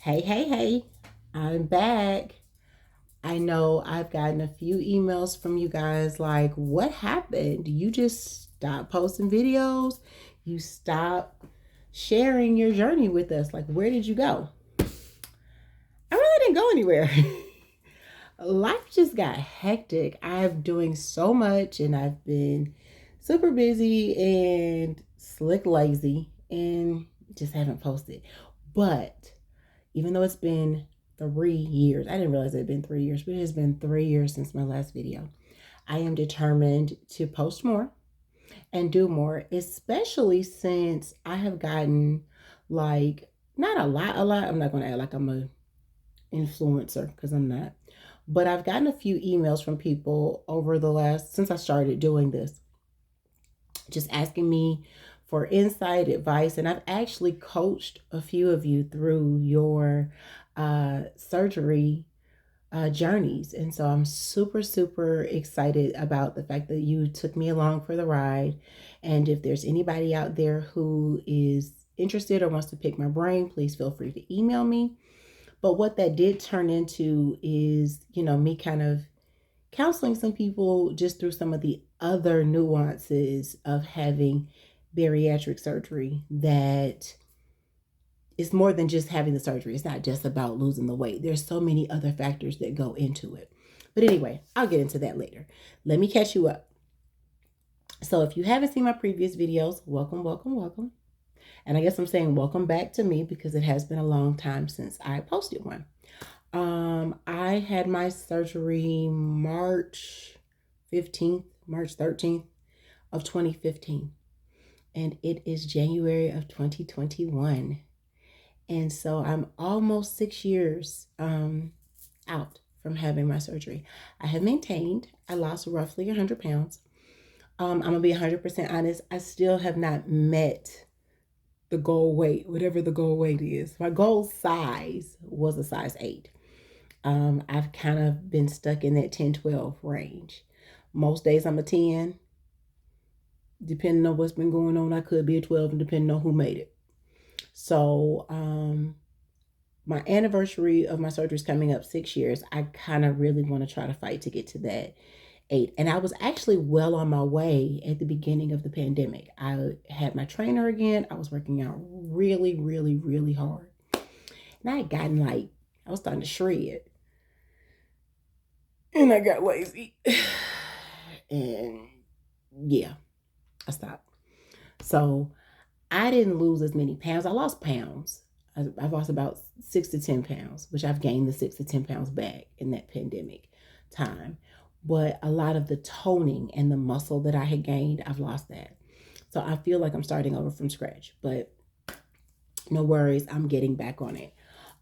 Hey, hey, hey, I'm back. I know I've gotten a few emails from you guys like, what happened? You just stopped posting videos? You stopped sharing your journey with us? Like, where did you go? I really didn't go anywhere. Life just got hectic. I'm doing so much and I've been super busy and slick lazy and just haven't posted. But even though it's been 3 years, I didn't realize it had been 3 years, but it has been 3 years since my last video. I am determined to post more and do more, especially since I have gotten like not a lot. I'm not going to act like I'm a influencer because I'm not. But I've gotten a few emails from people over the last since I started doing this, just asking me for insight, advice, and I've actually coached a few of you through your surgery journeys. And so I'm super, super excited about the fact that you took me along for the ride. And if there's anybody out there who is interested or wants to pick my brain, please feel free to email me. But what that did turn into is, me kind of counseling some people just through some of the other nuances of having bariatric surgery that is more than just having the surgery. It's not just about losing the weight. There's so many other factors that go into it. But anyway, I'll get into that later. Let me catch you up. So if you haven't seen my previous videos, welcome, welcome, welcome. And I guess I'm saying welcome back to me because it has been a long time since I posted one. I had my surgery March 15th, March 13th of 2015. And it is January of 2021. And so I'm almost 6 years out from having my surgery. I have maintained, I lost roughly 100 pounds. I'm going to be 100% honest. I still have not met the goal weight, whatever the goal weight is. My goal size was a size 8. I've kind of been stuck in that 10-12 range. Most days I'm a 10. Depending on what's been going on, I could be a 12, and depending on who made it. So, my anniversary of my surgery is coming up 6 years. I kind of really want to try to fight to get to that 8. And I was actually well on my way at the beginning of the pandemic. I had my trainer again. I was working out really, really, really hard. And I had gotten I was starting to shred. And I got lazy. And yeah, I stopped. So I didn't lose as many pounds. I lost pounds. I've lost about 6 to 10 pounds, which I've gained the 6 to 10 pounds back in that pandemic time. But a lot of the toning and the muscle that I had gained, I've lost that. So I feel like I'm starting over from scratch, but no worries. I'm getting back on it.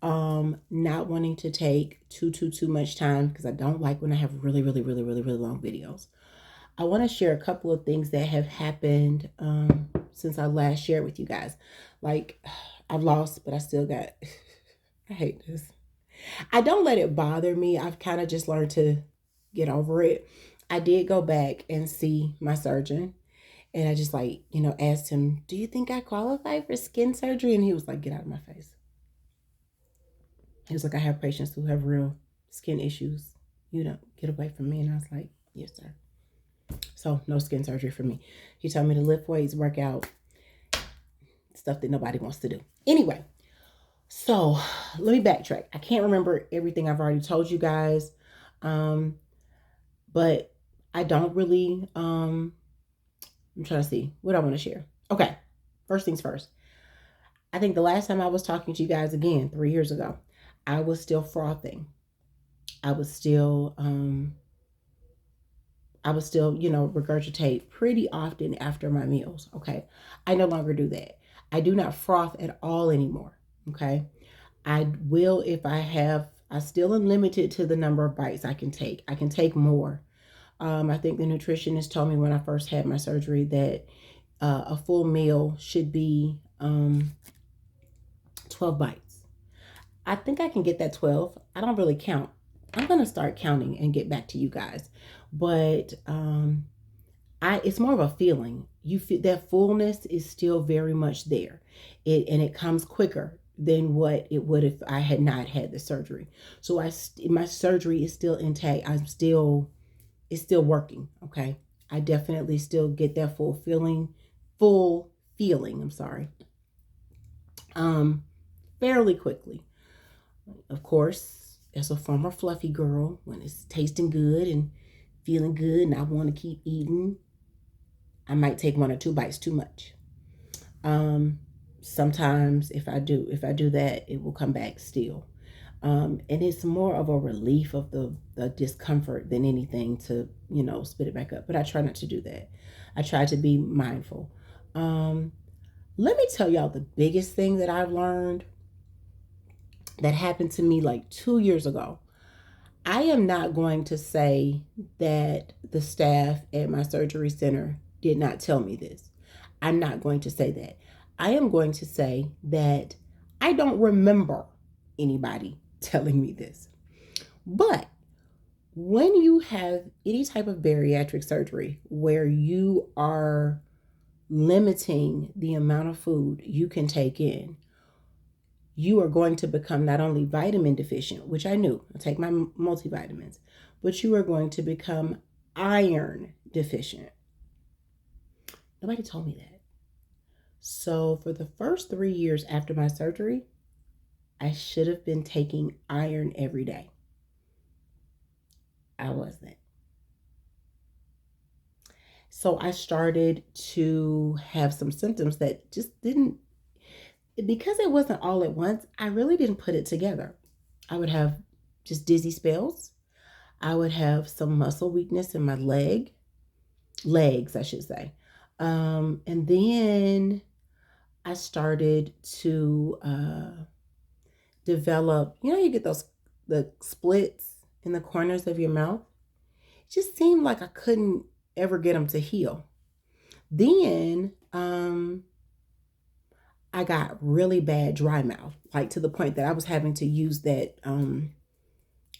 Not wanting to take too much time because I don't like when I have really, really, really, really, really long videos. I want to share a couple of things that have happened since I last shared with you guys. Like, I've lost, but I still got, I hate this. I don't let it bother me. I've kind of just learned to get over it. I did go back and see my surgeon, and I just asked him, do you think I qualify for skin surgery? And he was like, get out of my face. He was like, I have patients who have real skin issues. You don't get away from me. And I was like, yes, sir. So no skin surgery for me. He told me to lift weights, work out, stuff that nobody wants to do. Anyway, so let me backtrack. I can't remember everything I've already told you guys. But I don't really, I'm trying to see what I want to share. Okay, first things first. I think the last time I was talking to you guys again, 3 years ago, I was still frothing. I was still, regurgitate pretty often after my meals. Okay. I no longer do that. I do not froth at all anymore. Okay. I will if I still am limited to the number of bites I can take. I can take more. I think the nutritionist told me when I first had my surgery that a full meal should be 12 bites. I think I can get that 12. I don't really count. I'm going to start counting and get back to you guys. But it's more of a feeling. You feel that fullness is still very much there. And it comes quicker. than what it would if I had not had the surgery. So my surgery is still intact. It's still working. Okay. I definitely still get that full feeling. I'm sorry. Fairly quickly. Of course, as a former fluffy girl, when it's tasting good and feeling good and I want to keep eating, I might take 1 or 2 bites too much. Sometimes if I do that, it will come back still. And it's more of a relief of the discomfort than anything to, spit it back up. But I try not to do that. I try to be mindful. Let me tell y'all the biggest thing that I've learned that happened to me like 2 years ago. I am not going to say that the staff at my surgery center did not tell me this. I'm not going to say that. I am going to say that I don't remember anybody telling me this. But when you have any type of bariatric surgery where you are limiting the amount of food you can take in, you are going to become not only vitamin deficient, which I knew, I take my multivitamins, but you are going to become iron deficient. Nobody told me that. So for the first 3 years after my surgery, I should have been taking iron every day. I wasn't. So I started to have some symptoms that just didn't, because it wasn't all at once, I really didn't put it together. I would have just dizzy spells. I would have some muscle weakness in my legs, I should say. And then I started to develop, you get the splits in the corners of your mouth. It just seemed like I couldn't ever get them to heal. Then I got really bad dry mouth, like to the point that I was having to use that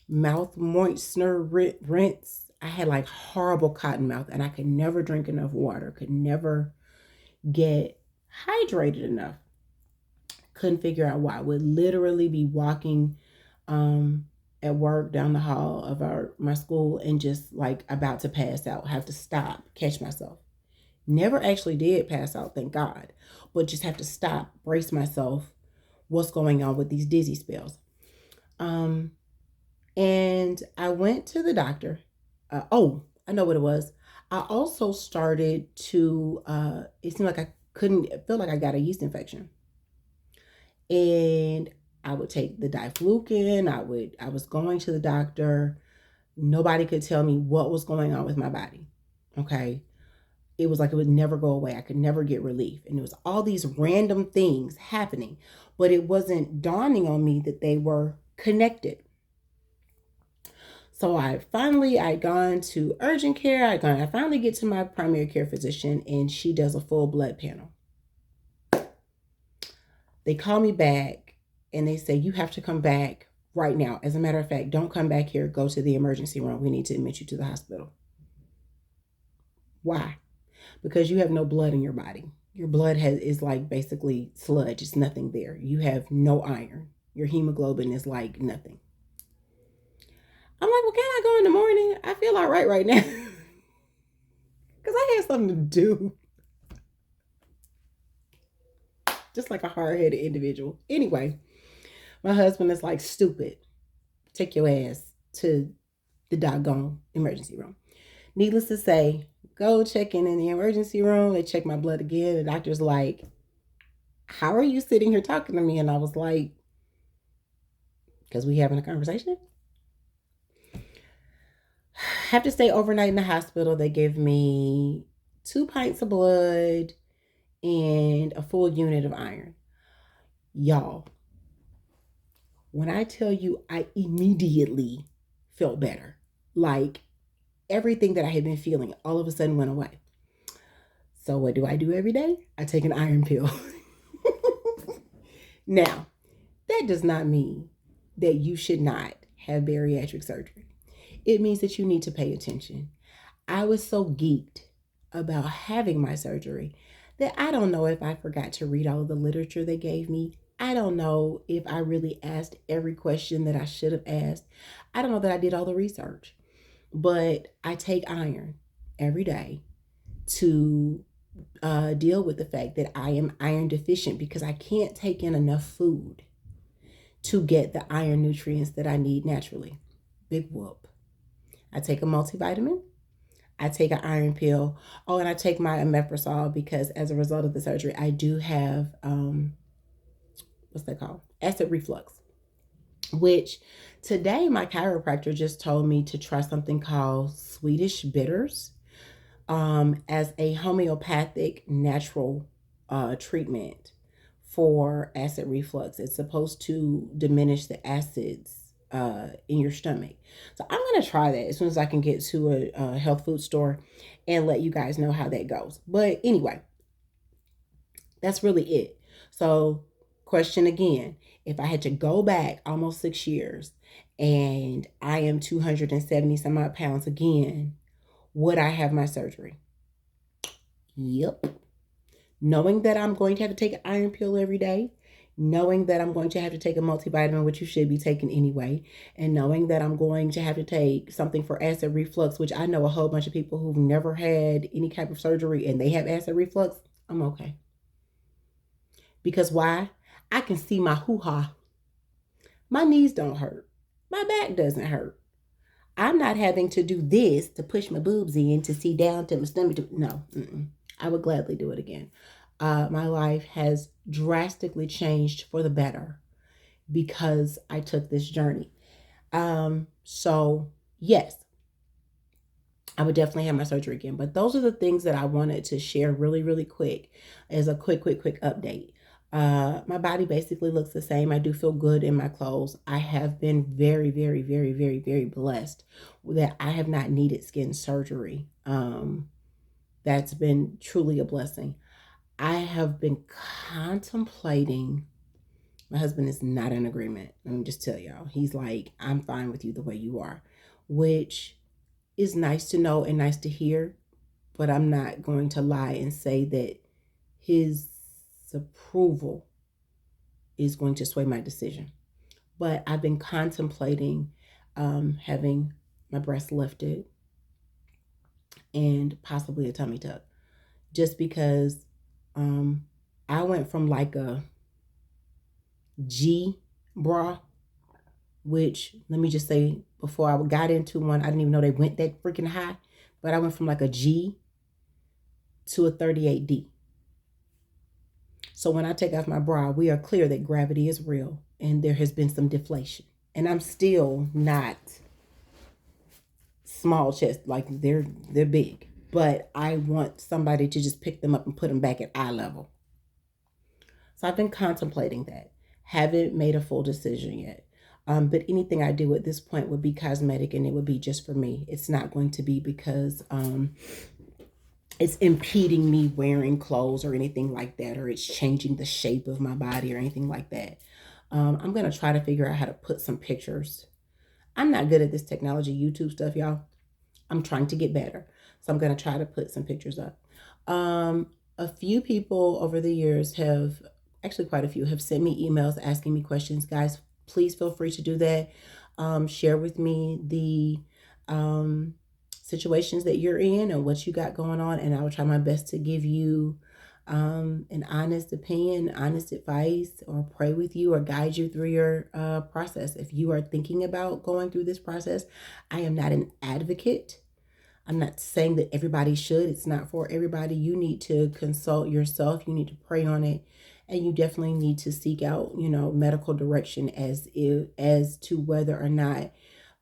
mouth moistener rinse. I had like horrible cotton mouth and I could never drink enough water, could never get hydrated enough. Couldn't figure out why. I would literally be walking at work down the hall of my school and just like about to pass out, have to stop, catch myself. Never actually did pass out, thank God, but just have to stop, brace myself. What's going on with these dizzy spells? And I went to the doctor. I know what it was. I also started to, it seemed like I feel like I got a yeast infection. And I would take the diflucan. I was going to the doctor. Nobody could tell me what was going on with my body. Okay. It was like it would never go away. I could never get relief. And it was all these random things happening, but it wasn't dawning on me that they were connected. So I'd gone to urgent care. I finally get to my primary care physician and she does a full blood panel. They call me back and they say, you have to come back right now. As a matter of fact, don't come back here. Go to the emergency room. We need to admit you to the hospital. Why? Because you have no blood in your body. Your blood is like basically sludge. It's nothing there. You have no iron. Your hemoglobin is like nothing. I'm like, well, can I go in the morning? I feel all right now. Because I had something to do. Just like a hard-headed individual. Anyway, my husband is like, stupid. Take your ass to the doggone emergency room. Needless to say, go check in the emergency room. They check my blood again. The doctor's like, how are you sitting here talking to me? And I was like, because we having a conversation. Have to stay overnight in the hospital. They give me 2 pints of blood and a full unit of iron. Y'all, when I tell you I immediately felt better, like everything that I had been feeling all of a sudden went away. So what do I do every day? I take an iron pill. Now, that does not mean that you should not have bariatric surgery. It means that you need to pay attention. I was so geeked about having my surgery that I don't know if I forgot to read all of the literature they gave me. I don't know if I really asked every question that I should have asked. I don't know that I did all the research, but I take iron every day to deal with the fact that I am iron deficient because I can't take in enough food to get the iron nutrients that I need naturally. Big whoop. I take a multivitamin. I take an iron pill. Oh, and I take my omeprazole because as a result of the surgery, I do have what's that called? Acid reflux. Which today my chiropractor just told me to try something called Swedish bitters as a homeopathic natural treatment for acid reflux. It's supposed to diminish the acids in your stomach. So I'm going to try that as soon as I can get to a health food store and let you guys know how that goes. But anyway, that's really it. So, question again, if I had to go back almost 6 years and I am 270 some odd pounds again, would I have my surgery? Yep. Knowing that I'm going to have to take an iron pill every day, knowing that I'm going to have to take a multivitamin, which you should be taking anyway, and knowing that I'm going to have to take something for acid reflux, which I know a whole bunch of people who've never had any type of surgery and they have acid reflux, I'm okay. Because why? I can see my hoo-ha. My knees don't hurt. My back doesn't hurt. I'm not having to do this to push my boobs in to see down to my stomach. No, I would gladly do it again. My life has drastically changed for the better because I took this journey. So yes, I would definitely have my surgery again. But those are the things that I wanted to share really, really quick as a quick update. My body basically looks the same. I do feel good in my clothes. I have been very, very, very, very, very blessed that I have not needed skin surgery. That's been truly a blessing. I have been contemplating. My husband is not in agreement. Let me just tell y'all. He's like, I'm fine with you the way you are, which is nice to know and nice to hear. But I'm not going to lie and say that his approval is going to sway my decision. But I've been contemplating having my breast lifted and possibly a tummy tuck, just because I went from like a G bra, which let me just say, before I got into one, I didn't even know they went that freaking high, but I went from like a G to a 38D. So when I take off my bra, we are clear that gravity is real and there has been some deflation. And I'm still not small chest, like they're big, but I want somebody to just pick them up and put them back at eye level. So I've been contemplating that. Haven't made a full decision yet. But anything I do at this point would be cosmetic and it would be just for me. It's not going to be because it's impeding me wearing clothes or anything like that, or it's changing the shape of my body or anything like that. I'm going to try to figure out how to put some pictures. I'm not good at this technology YouTube stuff, y'all. I'm trying to get better. So I'm going to try to put some pictures up. A few people over the years have, actually quite a few, have sent me emails asking me questions. Guys, please feel free to do that. Share with me the situations that you're in and what you got going on, and I will try my best to give you an honest opinion, honest advice, or pray with you or guide you through your process. If you are thinking about going through this process, I am not an advocate. I'm not saying that everybody should. It's not for everybody. You need to consult yourself. You need to pray on it. And you definitely need to seek out, medical direction as to whether or not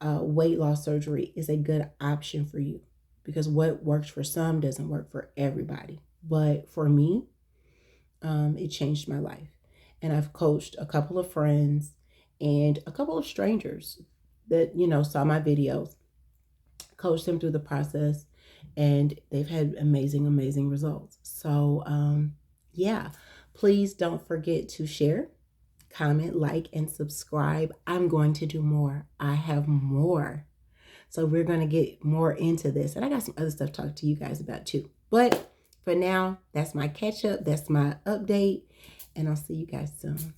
weight loss surgery is a good option for you. Because what works for some doesn't work for everybody. But for me, it changed my life. And I've coached a couple of friends and a couple of strangers that, saw my videos, coached them through the process, and they've had amazing, amazing results. So, yeah, please don't forget to share, comment, like, and subscribe. I'm going to do more. I have more. So we're going to get more into this. And I got some other stuff to talk to you guys about too. But for now, that's my catch up. That's my update. And I'll see you guys soon.